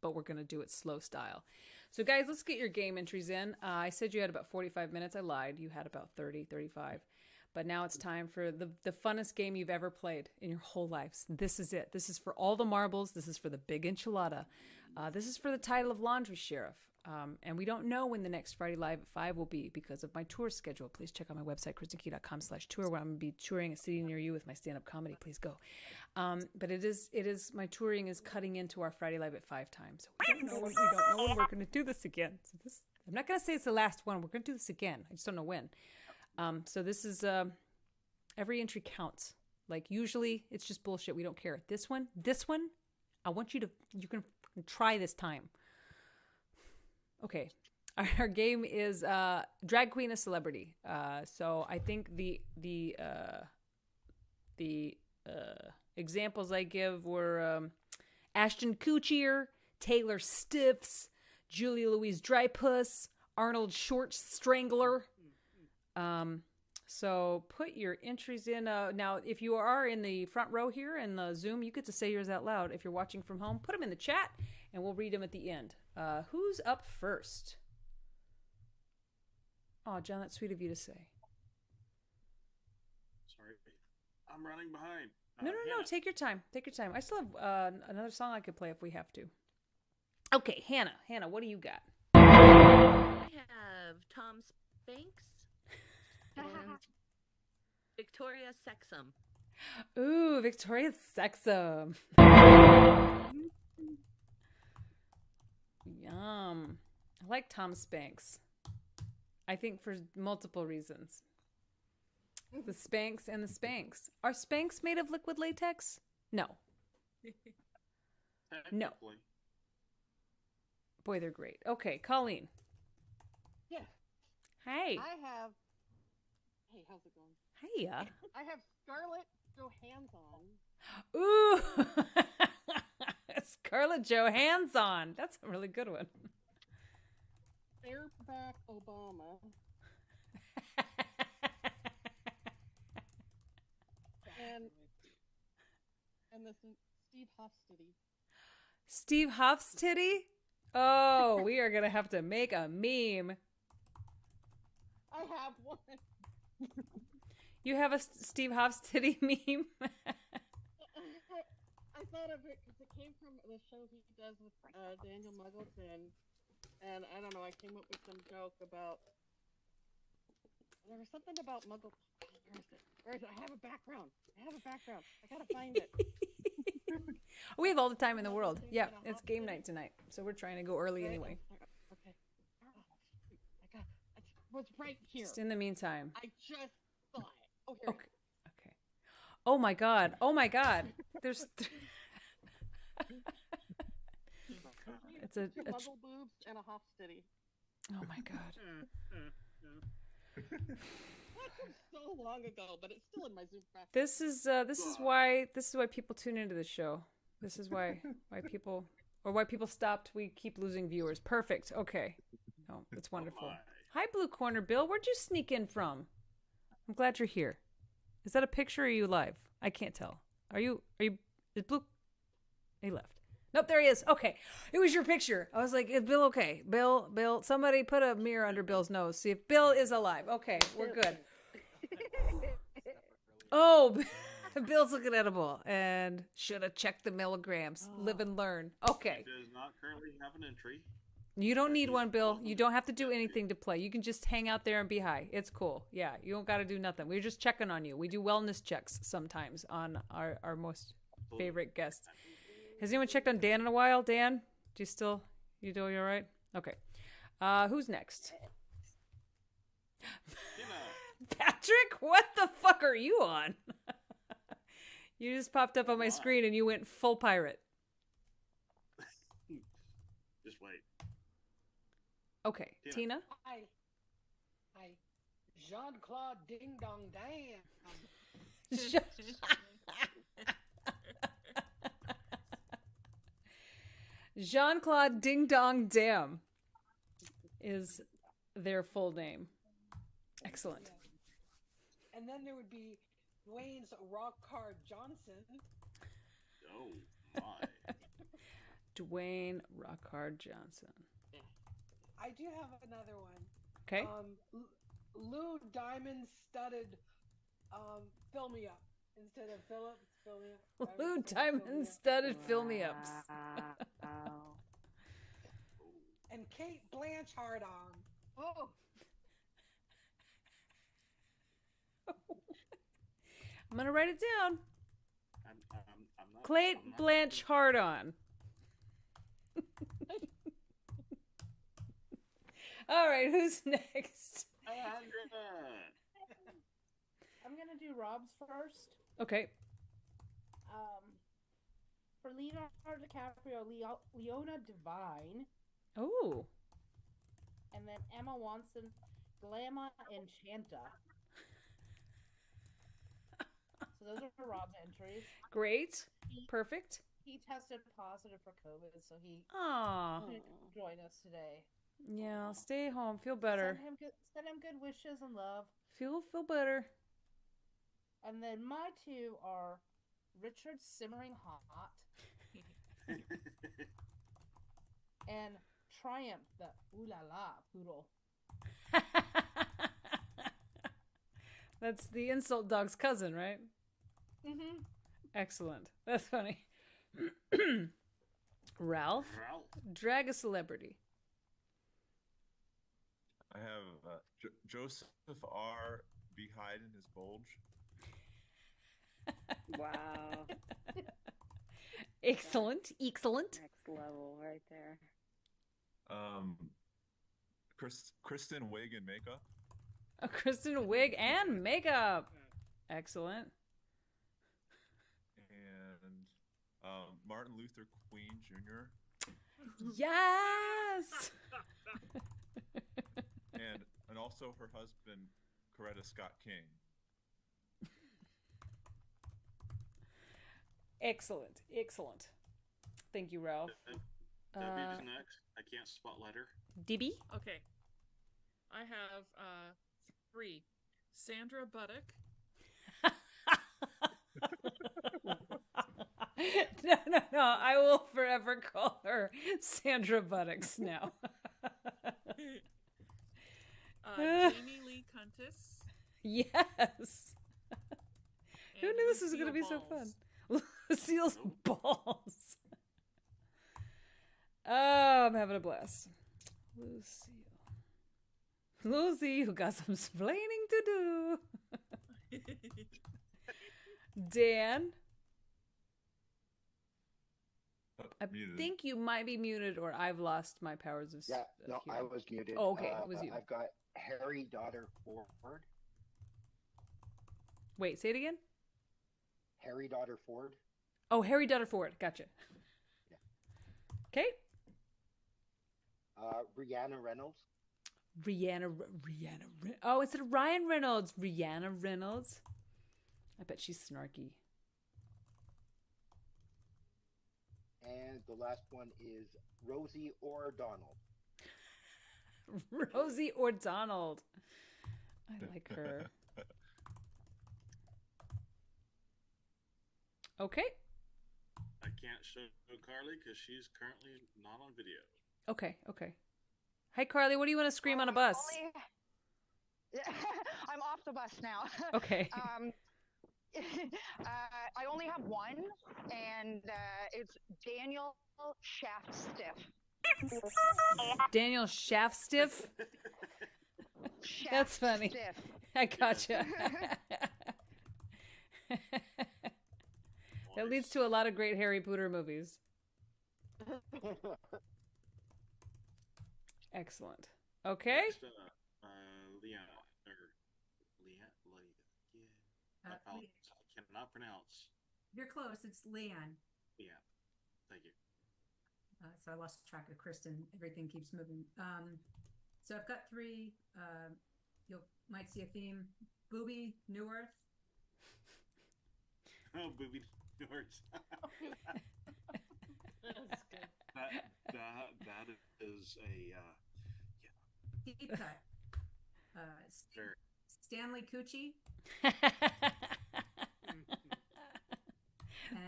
But we're going to do it slow style. So guys, let's get your game entries in. I said you had about 45 minutes. I lied. You had about 30, 35. But now it's time for the funnest game you've ever played in your whole lives. This is it. This is for all the marbles. This is for the big enchilada. This is for the title of Laundry Sheriff. And we don't know when the next Friday Live at 5 will be because of my tour schedule. Please check out my website, KristinKey.com/tour, where I'm going to be touring a city near you with my stand-up comedy. Please go. But it is my touring is cutting into our Friday Live at 5 times. So we don't know when we're going to do this again. So I'm not going to say it's the last one. We're going to do this again. I just don't know when. So this is, Every entry counts. Like usually it's just bullshit. We don't care. This one, I want you can try this time. Okay. Our game is drag queen, a celebrity. So I think the examples I give were Ashton Kutcher, Taylor Stiffs, Julia Louise Dreyfus, Arnold Short Strangler. So put your entries in. Now, if you are in the front row here in the Zoom, you get to say yours out loud. If you're watching from home, put them in the chat, and we'll read them at the end. Who's up first? Oh, John, that's sweet of you to say. Sorry, I'm running behind. No. Take your time. Take your time. I still have another song I could play if we have to. Okay, Hannah. Hannah, what do you got? I have Tom Spanks and Victoria Sexum. Ooh, Victoria Sexum. Yum. I like Tom Spanks. I think for multiple reasons. The Spanks and the Spanks. Are Spanks made of liquid latex? No. No. Boy, they're great. Okay, Colleen. Yeah. Hey. I have. Hey, how's it going? Hiya. I have Scarlett Johansson. Ooh. Scarlett Johansson. That's a really good one. Bareback Obama. and this Steve Hofstede. Steve Hofstede? Oh, we are gonna have to make a meme. I have one. You have a Steve Hofstede meme? I thought of it because it came from the show he does with Daniel Muggleton, and I don't know. I came up with some joke about there was something about Muggle. Where is it? I have a background. I gotta find it. We have all the time in the world. Yeah, it's game night tonight, so we're trying to go early anyway. Okay. I was right here. Just in the meantime. I just saw it. Oh, here. Okay. Oh my god. There's. It's a Muggle boobs and a Hofstede. Oh my god. So long ago, but it's still in my Zoom practice. This is why people tune into the show. This is why people stopped. We keep losing viewers. Perfect. Okay. Oh, that's wonderful. Hi, Blue Corner Bill. Where'd you sneak in from? I'm glad you're here. Is that a picture or are you live? I can't tell. Are you is Blue? He left. Nope, there he is. Okay. It was your picture. I was like, is Bill okay? Bill, somebody put a mirror under Bill's nose. See if Bill is alive. Okay, we're good. Oh, Bill's looking edible and should have checked the milligrams. Live and learn. Okay. It does not currently have an entry. You don't need one, Bill. You don't have to do anything to play. You can just hang out there and be high. It's cool. Yeah, you don't got to do nothing. We're just checking on you. We do wellness checks sometimes on our most favorite guests. Has anyone checked on Dan in a while? Dan, you doing all right? Okay. Who's next? Patrick, what the fuck are you on? You just popped up on my screen and you went full pirate. Just wait. Okay, Tina? Hi. Jean-Claude Ding Dong Dam. Jean-Claude Ding Dong Dam is their full name. Excellent. And then there would be Dwayne's Rock Hard Johnson. Oh, my. Dwayne Rockhard Johnson. I do have another one. Okay. Lou Diamond Studded Fill Me Up. Instead of Phillips, Fill Me Up. Lou Diamond Studded Fill Me Ups. And Kate Blanchard on. Oh. I'm going to write it down. I'm not. Clayt Blanchard on. All right, who's next? I'm gonna do Rob's first. Okay. For Leonardo DiCaprio, Leona Devine, Oh. and then Emma Watson, Glamma Enchanta. So those are Rob's entries. Great. Perfect. He tested positive for COVID, so he Aw. couldn't join us today. Yeah, stay home. Feel better. Send him good wishes and love. Feel better. And then my two are Richard Simmering Hot and Triumph, the ooh la la poodle. That's the insult dog's cousin, right? Mm-hmm. Excellent. That's funny. Ralph, drag a celebrity. I have Joseph R. be hiding his bulge. Wow. Excellent. Excellent. Next level right there. Kristin wig and makeup. A Kristin wig and makeup. Excellent. And Martin Luther Queen Jr. Yes. and also her husband, Coretta Scott King. Excellent. Excellent. Thank you, Ralph. Debbie's next. I can't spotlight her. Dibby? Okay. I have 3. Sandra Buddock. No. I will forever call her Sandra Buttocks now. Jamie Lee Curtis. Yes. Who knew this was going to be so fun? Lucille's balls. Oh, I'm having a blast. Lucy, you got some splaining to do. Dan. I think you might be muted, or I've lost my powers of Yeah, no, hearing. I was muted. Oh, okay, it was you. I've got Harry Daughter Ford. Wait, say it again? Harry Daughter Ford. Oh, Harry Daughter Ford. Gotcha. Okay. Rihanna Reynolds. Rihanna. Oh, instead of Ryan Reynolds, Rihanna Reynolds. I bet she's snarky. And the last one is Rosie or Donald. Rosie or Donald. I like her. Okay. I can't show Carly because she's currently not on video. Okay. Hi, Carly. What do you want to scream on a bus? I'm off the bus now. Okay. I only have one, and it's Daniel Shaftstiff. Daniel Shaftstiff? That's funny. I gotcha. That leads to a lot of great Harry Potter movies. Excellent. Okay. Next, I cannot pronounce. You're close. It's Leanne. Yeah. Thank you. So I lost track of Kristin. Everything keeps moving. So I've got 3. You might see a theme. Booby Neworth. Oh, Booby Neworth. That's good. That is a Deep cut. Sure. Stanley Cucci.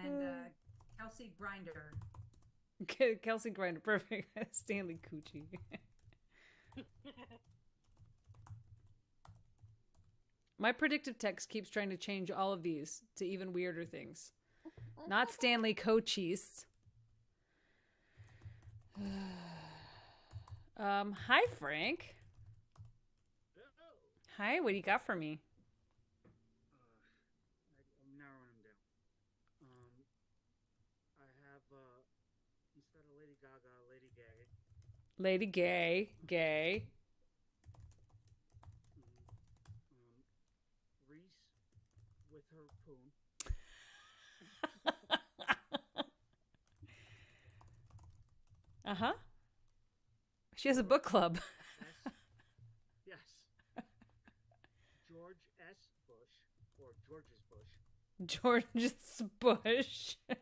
And Kelsey Grinder. Kelsey Grinder, perfect. Stanley Cucci. My predictive text keeps trying to change all of these to even weirder things. Not Stanley Cochise. Hi, Frank. Hi, what do you got for me? I'm narrowing them down. I have instead of Lady Gaga, Lady Gay. Lady Gay. Reese Uh-huh. She has a book club. Yes. George S. Bush, or George's Bush. George's Bush. And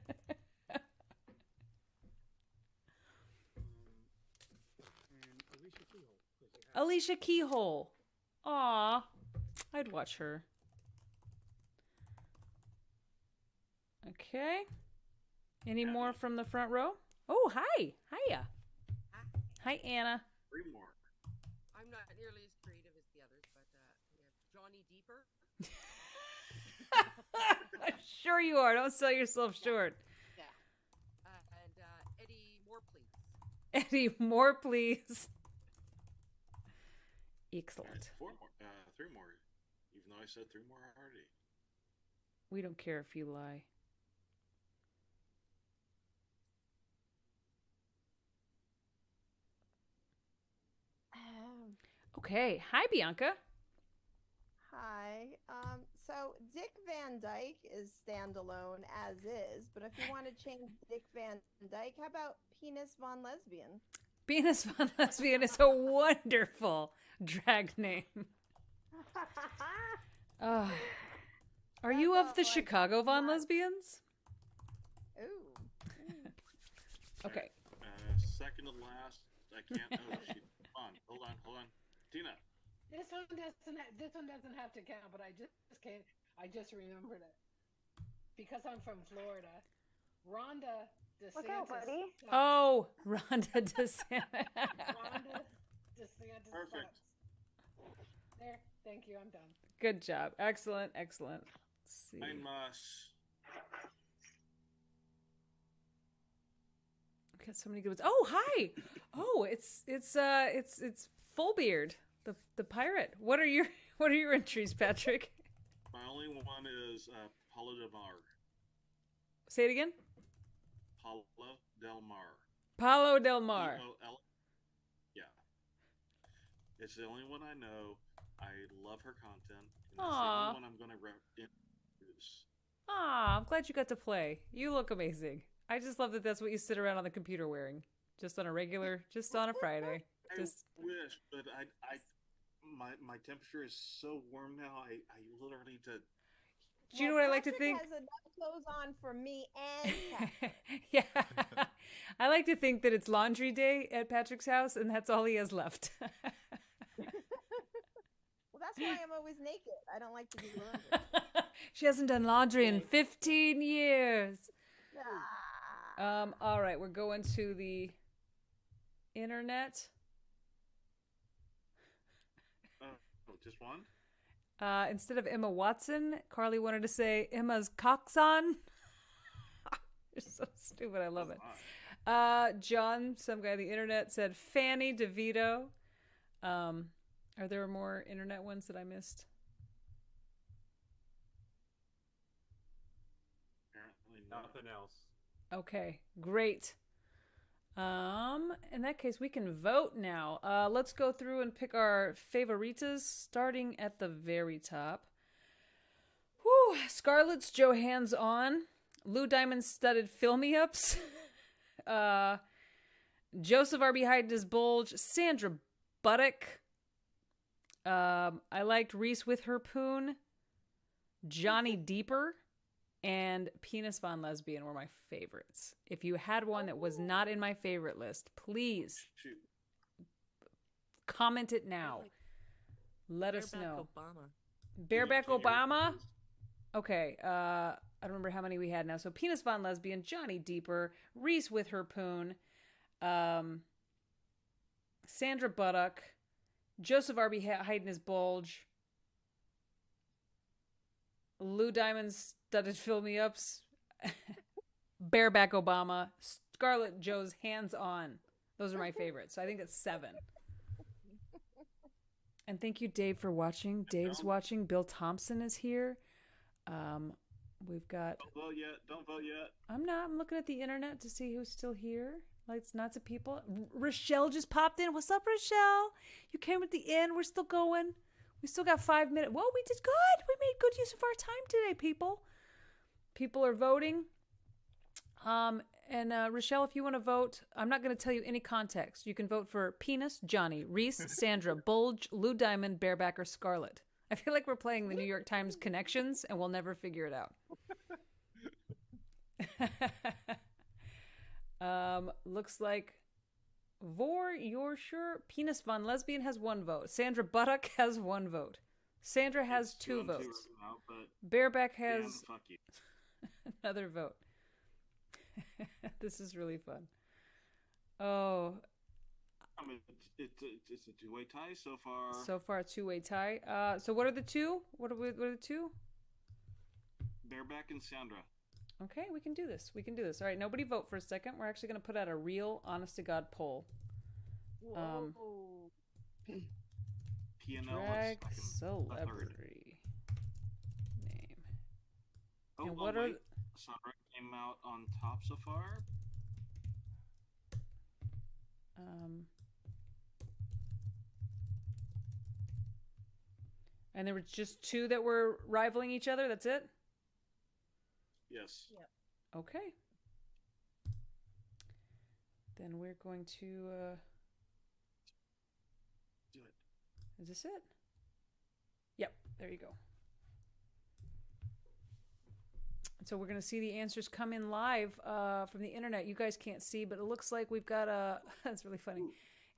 Alicia Keyhole. 'cause they have- Alicia Keyhole. Aw. I'd watch her. Okay. Any more from the front row? Oh, hi. Hiya. Hi, Anna. 3 more. I'm not nearly as creative as the others, but we have Johnny Deeper. Sure you are. Don't sell yourself short. Yeah. And Eddie Moore, please. Eddie Moore, please. Excellent. 4 more. 3 more. Even though I said 3 more already. We don't care if you lie. Okay. Hi, Bianca. Hi. So Dick Van Dyke is standalone as is, but if you want to change Dick Van Dyke, how about Penis Von Lesbian? Penis Von Lesbian is a wonderful drag name. Are you of the Chicago Von Lesbians? Ooh. Okay. Second to last. I can't. Hold on. Tina. This one doesn't have to count, but I just remembered it because I'm from Florida. Rhonda DeSantis. Look out, buddy. Oh, Rhonda DeSantis. Rhonda DeSantis. Perfect. There. Thank you. I'm done. Good job. Excellent. Let's see. I must. Got so many good ones. Oh, hi. Oh, it's Fullbeard, the pirate. What are your entries, Patrick? My only one is Paulo Del Mar. Say it again. Paulo Del Mar. Paulo Del Mar. P-O-L- Yeah. It's the only one I know. I love her content. And that's the Aw. only one I'm going to introduce. Ah, I'm glad you got to play. You look amazing. I just love that that's what you sit around on the computer wearing, just on a Friday. Just I wish, but my temperature is so warm now. I literally need to. Do you know what I like to think? Patrick has enough clothes on for me and Patrick. Yeah, I like to think that it's laundry day at Patrick's house, and that's all he has left. Well, that's why I'm always naked. I don't like to do laundry. She hasn't done laundry in 15 years. All right, we're going to the internet. Just one? Instead of Emma Watson, Carly wanted to say Emma's coxon. You're so stupid. I love it. John, some guy on the internet, said Fanny DeVito. Are there more internet ones that I missed? Apparently nothing else. Okay, great. In that case, we can vote now. Let's go through and pick our favoritas, starting at the very top. Whew, Scarlett's Joe Hands On, Lou Diamond Studded Fill-Me-Ups, Joseph R. Behind His Bulge, Sandra Buttock. I liked Reese with Her Poon, Johnny Deeper, and Penis Von Lesbian were my favorites. If you had one that was not in my favorite list, please comment it now. Let us know. Bareback Obama. Okay, I don't remember how many we had now. So Penis Von Lesbian, Johnny Deeper, Reese with Her Poon, Sandra Buttock, Joseph R.B. hiding his bulge, Lou Diamond's Studded Fill-Me-Ups, Bareback Obama, Scarlett Joe's Hands On. Those are my favorites. So I think it's 7. And thank you, Dave, for watching. Dave's watching. Bill Thompson is here. We've got... Don't vote yet. I'm not. I'm looking at the internet to see who's still here. Like, it's lots of people. Rochelle just popped in. What's up, Rochelle? You came at the end. We're still going. We still got 5 minutes. Whoa, we did good. We made good use of our time today, people. People are voting. And Rochelle, if you want to vote, I'm not going to tell you any context. You can vote for Penis, Johnny, Reese, Sandra, Bulge, Lou Diamond, Bareback, or Scarlet. I feel like we're playing the New York Times Connections, and we'll never figure it out. Looks like Vor, you're sure? Penis Von Lesbian has 1 vote. Sandra Buttock has 1 vote. Sandra has 2 votes. Right now, but Bareback Dan, has fuck you. another vote. This is really fun. Oh. I mean, it's a two-way tie so far. So far, 2-way tie. So what are the 2? What are the 2? Bareback and Sandra. Okay, we can do this. We can do this. All right, nobody vote for a second. We're actually going to put out a real, honest-to-God poll. P&L Drag is celebrity name. Oh, And what are... wait. Sandra came out on top so far. And there were just 2 that were rivaling each other? That's it? Yes. Yep. Okay. Then we're going to... Do it. Is this it? Yep, there you go. So we're going to see the answers come in live from the internet. You guys can't see, but it looks like we've got a... That's really funny.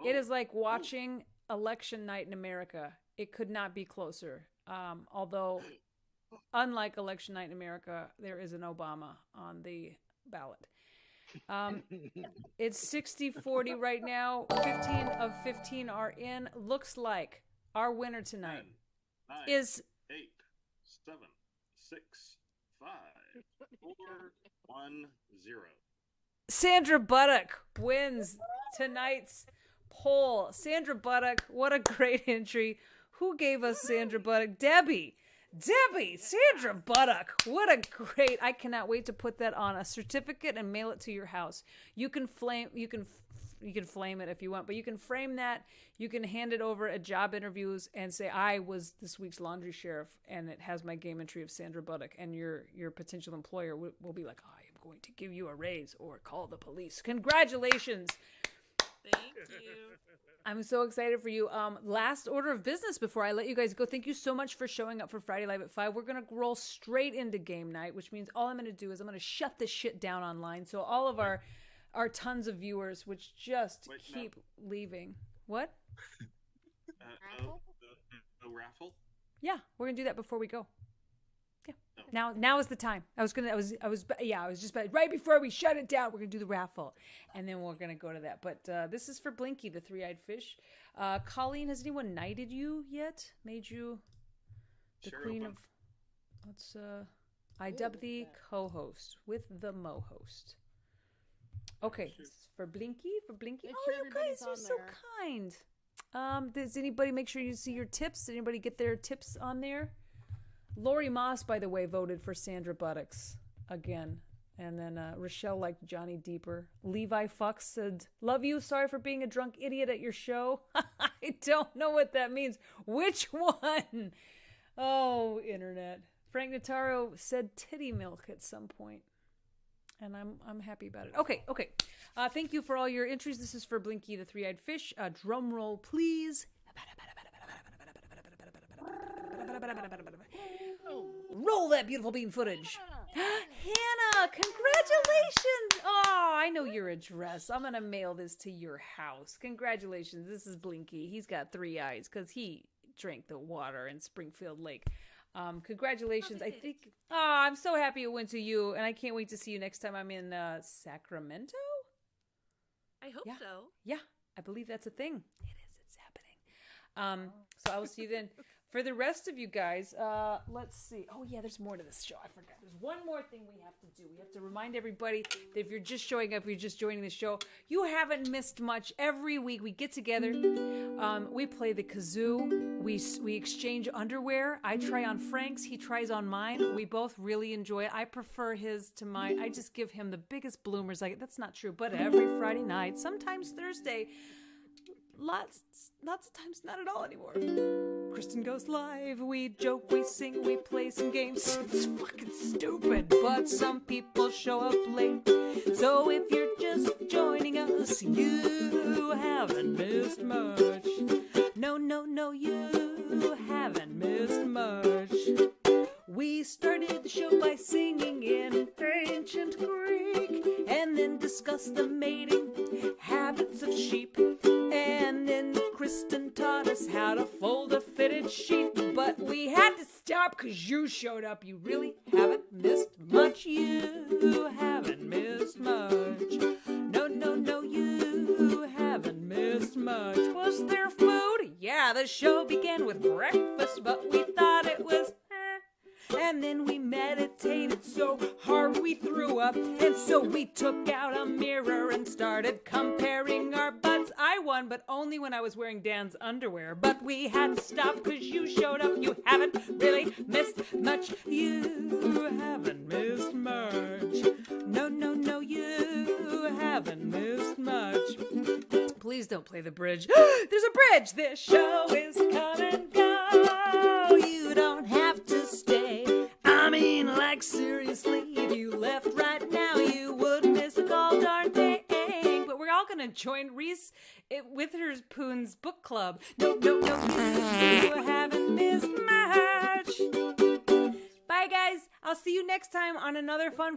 It is like watching election night in America. It could not be closer. Although, unlike election night in America, there is an Obama on the ballot. It's 60-40 right now. 15 of 15 are in. Looks like our winner tonight 10, 9, is 8, 7, 6, 5, 4, 1, 0. Sandra Buttock wins tonight's poll. Sandra Buttock, what a great entry. Who gave us Sandra Buttock? Debbie, Sandra Buttock. What a great, I cannot wait to put that on a certificate and mail it to your house. You can flame it if you want, but you can frame that. You can hand it over at job interviews and say, I was this week's laundry sheriff, and it has my game entry of Sandra Buttock, and your potential employer will be like, I am going to give you a raise or call the police. Congratulations. Thank you. I'm so excited for you. Last order of business before I let you guys go. Thank you so much for showing up for Friday Live at 5. We're going to roll straight into game night, which means all I'm going to do is I'm going to shut this shit down online. So all of our tons of viewers, which just keep leaving. What? No raffle? Yeah, we're going to do that before we go. Yeah. Now is the time. I was just about right before we shut it down, we're going to do the raffle. And then we're going to go to that. But this is for Blinky, the three-eyed fish. Colleen, has anyone knighted you yet? Made you the queen of... Let's I dub thee co-host with the mo-host. Okay, this is for Blinky, Oh, you guys are so kind. Does anybody make sure you see your tips? Did anybody get their tips on there? Lori Moss, by the way, voted for Sandra Buttocks again. And then Rochelle liked Johnny Deeper. Levi Fox said, love you. Sorry for being a drunk idiot at your show. I don't know what that means. Which one? Oh, internet. Frank Notaro said titty milk at some point. And I'm happy about it. Okay. Thank you for all your entries. This is for Blinky, the three-eyed fish. Drum roll, please. Roll that beautiful bean footage. Hannah, congratulations. Oh, I know your address. I'm going to mail this to your house. Congratulations. This is Blinky. He's got 3 eyes because he drank the water in Springfield Lake. Congratulations. I think, I'm so happy it went to you, and I can't wait to see you next time I'm in Sacramento. I hope so. Yeah, I believe that's a thing. It is. It's happening. So I will see you then. For the rest of you guys, let's see. Oh, yeah, there's more to this show. I forgot. There's one more thing we have to do. We have to remind everybody that if you're just showing up, you're just joining the show, you haven't missed much. Every week we get together. We play the kazoo. We exchange underwear. I try on Frank's. He tries on mine. We both really enjoy it. I prefer his to mine. I just give him the biggest bloomers. That's not true, but every Friday night, sometimes Thursday, lots of times not at all anymore. Kristin Goes Live. We joke, we sing, we play some games. It's fucking stupid, but some people show up late. So if you're just joining us, you haven't missed much. No, you haven't missed much. We started the show by singing in ancient Greek, and then discussed the mating habits of sheep. And then Kristin taught us how to fold a fitted sheet. But we had to stop because you showed up. You really haven't missed much. You haven't missed much. No, you haven't missed much. Was there food? Yeah, the show began with breakfast, but we thought it was and then we meditated so hard we threw up. And so we took out a mirror and started comparing our butts. I won, but only when I was wearing Dan's underwear. But we had to stop because you showed up. You haven't really missed much. You haven't missed much. No, you haven't missed much. Please don't play the bridge. There's a bridge. This show is come and go. You don't have to stay. I mean, like, seriously, if you left right now, you would miss a gall darn thing. But we're all gonna join Reese Witherspoon's book club. No, you haven't missed much. Bye, guys. I'll see you next time on another fun